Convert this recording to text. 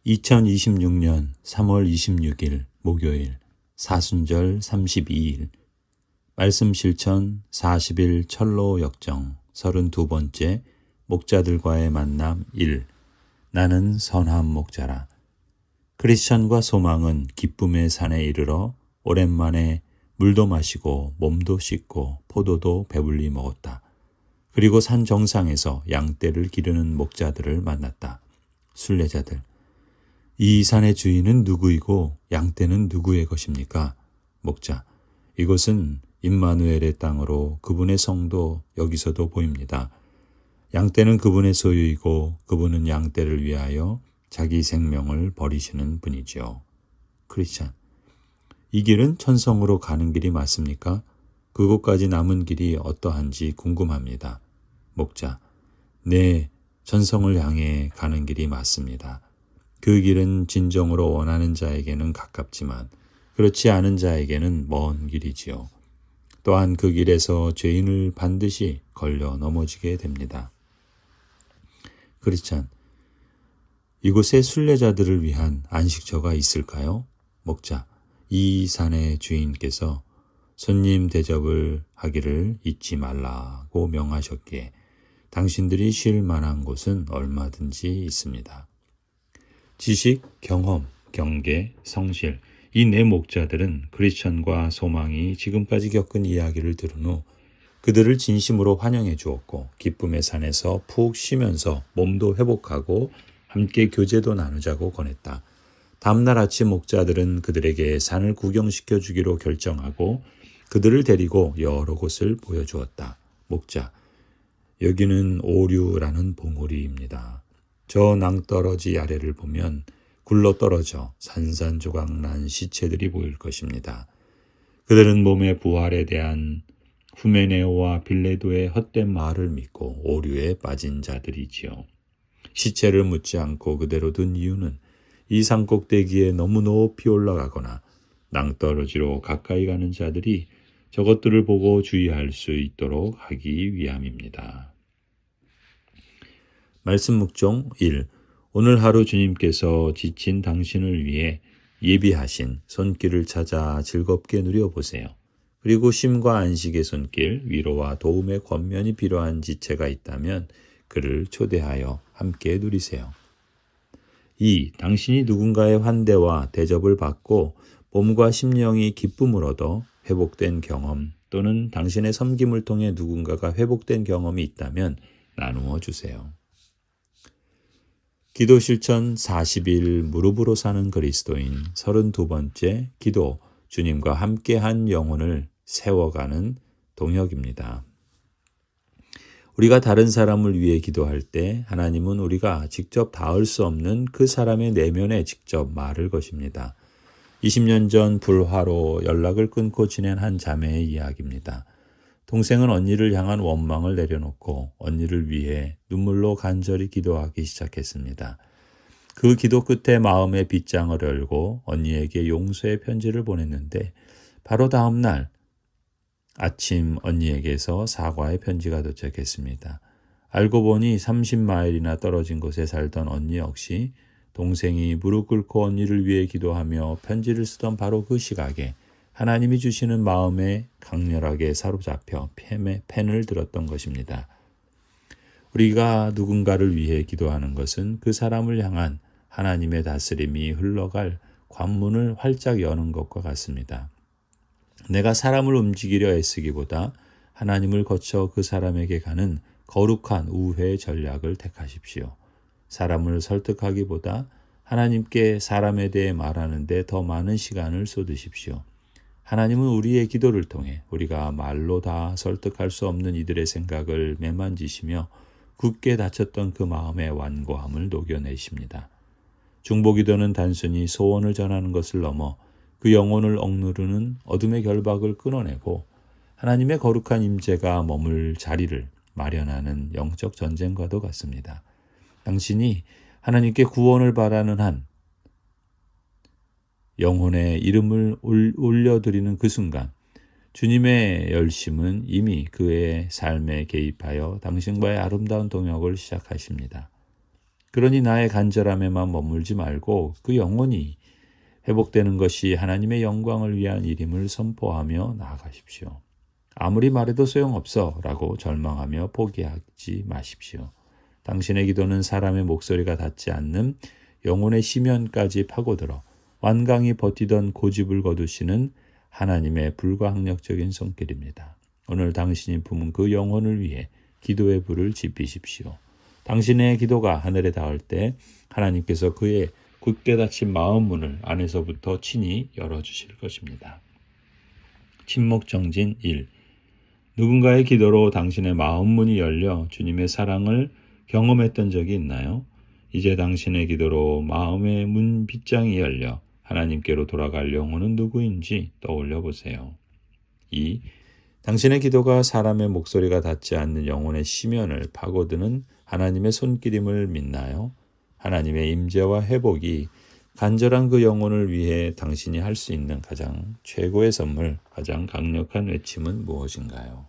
2026년 3월 26일 목요일 사순절 32일 말씀 실천 40일 철로 역정 32번째 목자들과의 만남 1 나는 선한 목자라. 크리스천과 소망은 기쁨의 산에 이르러 오랜만에 물도 마시고 몸도 씻고 포도도 배불리 먹었다. 그리고 산 정상에서 양떼를 기르는 목자들을 만났다. 순례자들. 이 산의 주인은 누구이고 양떼는 누구의 것입니까? 목자. 이곳은 임마누엘의 땅으로 그분의 성도 여기서도 보입니다. 양떼는 그분의 소유이고 그분은 양떼를 위하여 자기 생명을 버리시는 분이죠. 크리스찬. 이 길은 천성으로 가는 길이 맞습니까? 그곳까지 남은 길이 어떠한지 궁금합니다. 목자. 네, 천성을 향해 가는 길이 맞습니다. 그 길은 진정으로 원하는 자에게는 가깝지만 그렇지 않은 자에게는 먼 길이지요. 또한 그 길에서 죄인을 반드시 걸려 넘어지게 됩니다. 크리스찬. 이곳에 순례자들을 위한 안식처가 있을까요? 목자. 이 산의 주인께서 손님 대접을 하기를 잊지 말라고 명하셨기에 당신들이 쉴 만한 곳은 얼마든지 있습니다. 지식, 경험, 경계, 성실, 이 네 목자들은 크리스천과 소망이 지금까지 겪은 이야기를 들은 후 그들을 진심으로 환영해 주었고 기쁨의 산에서 푹 쉬면서 몸도 회복하고 함께 교제도 나누자고 권했다. 다음날 아침 목자들은 그들에게 산을 구경시켜 주기로 결정하고 그들을 데리고 여러 곳을 보여주었다. 목자. 여기는 오류라는 봉우리입니다. 저 낭떠러지 아래를 보면 굴러떨어져 산산조각 난 시체들이 보일 것입니다. 그들은 몸의 부활에 대한 후메네오와 빌레도의 헛된 말을 믿고 오류에 빠진 자들이지요. 시체를 묻지 않고 그대로 둔 이유는 이 산꼭대기에 너무 높이 올라가거나 낭떠러지로 가까이 가는 자들이 저것들을 보고 주의할 수 있도록 하기 위함입니다. 말씀 묵종 1. 오늘 하루 주님께서 지친 당신을 위해 예비하신 손길을 찾아 즐겁게 누려보세요. 그리고 쉼과 안식의 손길, 위로와 도움의 권면이 필요한 지체가 있다면 그를 초대하여 함께 누리세요. 2. 당신이 누군가의 환대와 대접을 받고 몸과 심령이 기쁨을 얻어 회복된 경험 또는 당신의 섬김을 통해 누군가가 회복된 경험이 있다면 나누어 주세요. 기도 실천 40일 무릎으로 사는 그리스도인 32번째 기도 주님과 함께한 영혼을 세워가는 동역입니다. 우리가 다른 사람을 위해 기도할 때 하나님은 우리가 직접 닿을 수 없는 그 사람의 내면에 직접 말을 것입니다. 20년 전 불화로 연락을 끊고 지낸 한 자매의 이야기입니다. 동생은 언니를 향한 원망을 내려놓고 언니를 위해 눈물로 간절히 기도하기 시작했습니다. 그 기도 끝에 마음의 빗장을 열고 언니에게 용서의 편지를 보냈는데 바로 다음 날 아침 언니에게서 사과의 편지가 도착했습니다. 알고 보니 30마일이나 떨어진 곳에 살던 언니 역시 동생이 무릎 꿇고 언니를 위해 기도하며 편지를 쓰던 바로 그 시각에 하나님이 주시는 마음에 강렬하게 사로잡혀 펜을 들었던 것입니다. 우리가 누군가를 위해 기도하는 것은 그 사람을 향한 하나님의 다스림이 흘러갈 관문을 활짝 여는 것과 같습니다. 내가 사람을 움직이려 애쓰기보다 하나님을 거쳐 그 사람에게 가는 거룩한 우회 전략을 택하십시오. 사람을 설득하기보다 하나님께 사람에 대해 말하는 데 더 많은 시간을 쏟으십시오. 하나님은 우리의 기도를 통해 우리가 말로 다 설득할 수 없는 이들의 생각을 매만지시며 굳게 닫혔던 그 마음의 완고함을 녹여내십니다. 중보기도는 단순히 소원을 전하는 것을 넘어 그 영혼을 억누르는 어둠의 결박을 끊어내고 하나님의 거룩한 임재가 머물 자리를 마련하는 영적 전쟁과도 같습니다. 당신이 하나님께 구원을 바라는 한 영혼의 이름을 올려드리는 그 순간 주님의 열심은 이미 그의 삶에 개입하여 당신과의 아름다운 동역을 시작하십니다. 그러니 나의 간절함에만 머물지 말고 그 영혼이 회복되는 것이 하나님의 영광을 위한 일임을 선포하며 나아가십시오. 아무리 말해도 소용없어 라고 절망하며 포기하지 마십시오. 당신의 기도는 사람의 목소리가 닿지 않는 영혼의 심연까지 파고들어 완강히 버티던 고집을 거두시는 하나님의 불가항력적인 손길입니다. 오늘 당신이 품은 그 영혼을 위해 기도의 불을 지피십시오. 당신의 기도가 하늘에 닿을 때 하나님께서 그의 굳게 닫힌 마음 문을 안에서부터 친히 열어주실 것입니다. 침묵 정진 1. 누군가의 기도로 당신의 마음 문이 열려 주님의 사랑을 경험했던 적이 있나요? 이제 당신의 기도로 마음의 문 빗장이 열려 하나님께로 돌아갈 영혼은 누구인지 떠올려 보세요. 2. 당신의 기도가 사람의 목소리가 닿지 않는 영혼의 심연을 파고드는 하나님의 손길임을 믿나요? 하나님의 임재와 회복이 간절한 그 영혼을 위해 당신이 할 수 있는 가장 최고의 선물, 가장 강력한 외침은 무엇인가요?